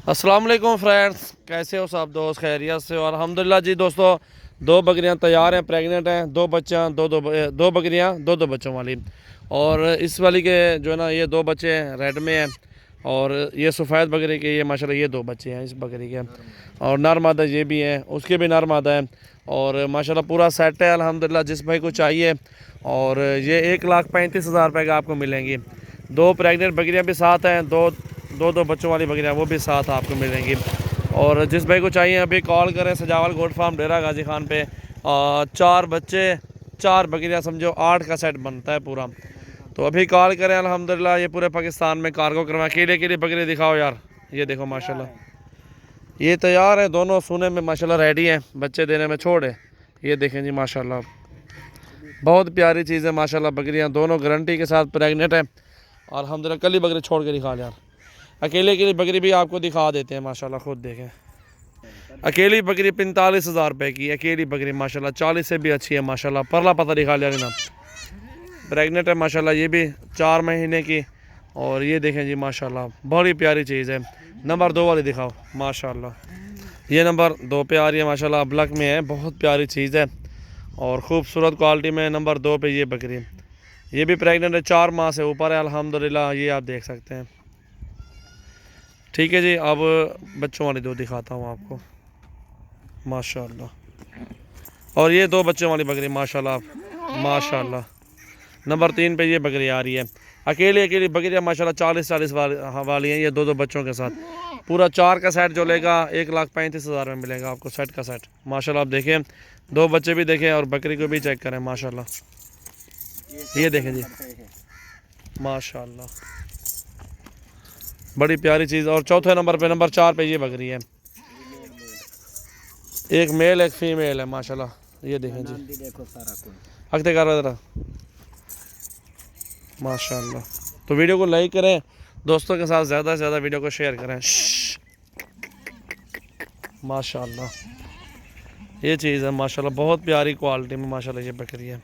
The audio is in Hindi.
अस्सलाम वालेकुम फ्रेंड्स, कैसे हो सब दोस्त? खैरियत से और अल्हम्दुलिल्लाह जी दोस्तों। दो बकरियां तैयार हैं, प्रेग्नेंट हैं, दो बच्चा दो बकरियां दो बच्चों वाली। और इस वाली के जो है ना ये दो बच्चे हैं, रेड में हैं। और ये सफ़ेद बकरी के ये माशाल्लाह ये दो बच्चे हैं इस बकरी के। और नर मादा ये भी हैं, उसके भी नर मादा हैं। और माशाल्लाह पूरा सेट है अल्हम्दुलिल्लाह, जिस भाई को चाहिए। और ये 1,35,000 रुपये का आपको मिलेंगी। दो प्रेग्नेंट बकरियां भी साथ हैं, दो बच्चों वाली बकरियां वो भी साथ आपको मिलेंगी। और जिस भाई को चाहिए अभी कॉल करें, सजावल गोट फार्म डेरा गाजी खान पे। 4 बच्चे 4 बकरियां, समझो 8 का सेट बनता है पूरा। तो अभी कॉल करें, अल्हम्दुलिल्लाह ये पूरे पाकिस्तान में कार्गो करवा। अकेले बकरी दिखाओ यार, ये देखो माशाल्लाह ये तैयार है, दोनों सोने में माशाल्लाह रेडी हैं, बच्चे देने में छोड़ है। ये देखें जी माशाल्लाह बहुत प्यारी चीज़ है माशाल्लाह। बकरियां दोनों गारंटी के साथ प्रेग्नेंट है। और अल्हम्दुलिल्लाह कल ही बकरी छोड़ के दिखा यार। अकेली बकरी भी आपको दिखा देते हैं माशाल्लाह, खुद देखें। अकेली बकरी 45,000 रुपये की अकेली बकरी माशाल्लाह, 40 से भी अच्छी है माशाल्लाह। परला पता दिखा लिया ना, प्रेग्नेंट है माशाल्लाह, ये भी 4 महीने की। और ये देखें जी माशाल्लाह बड़ी प्यारी चीज़ है। नंबर 2 वाली दिखाओ माशाल्लाह, ये नंबर 2 पे आ रही है माशाल्लाह, ब्लैक में है, बहुत प्यारी चीज़ है और ख़ूबसूरत क्वालिटी में। नंबर 2 पे ये बकरी, ये भी प्रेग्नेंट है, 4 माह से ऊपर है अल्हम्दुलिल्लाह, ये आप देख सकते हैं। ठीक है जी, अब बच्चों वाली दो दिखाता हूँ आपको माशाल्लाह। और ये 2 बच्चों वाली बकरी माशाल्लाह माशाल्लाह। नंबर 3 पे ये बकरी आ रही है। अकेली बकरियाँ माशाल्लाह 40 वाली हैं, ये 2 बच्चों के साथ। पूरा 4 का सेट जो लेगा 1,35,000 में मिलेगा आपको, सेट का सेट माशाल्लाह। आप देखें, 2 बच्चे भी देखें और बकरी को भी चेक करें माशाल्लाह। ये देखें जी माशाल्लाह बड़ी प्यारी चीज़। और चौथे नंबर पे, नंबर 4 पे ये बकरी है, एक मेल एक फीमेल है माशाल्लाह। ये देखें जी, अगते कर रहा माशाल्लाह। तो वीडियो को लाइक करें, दोस्तों के साथ ज़्यादा से ज़्यादा वीडियो को शेयर करें माशाल्लाह। ये चीज़ है माशाल्लाह, बहुत प्यारी क्वालिटी में माशाल्लाह ये बकरी है।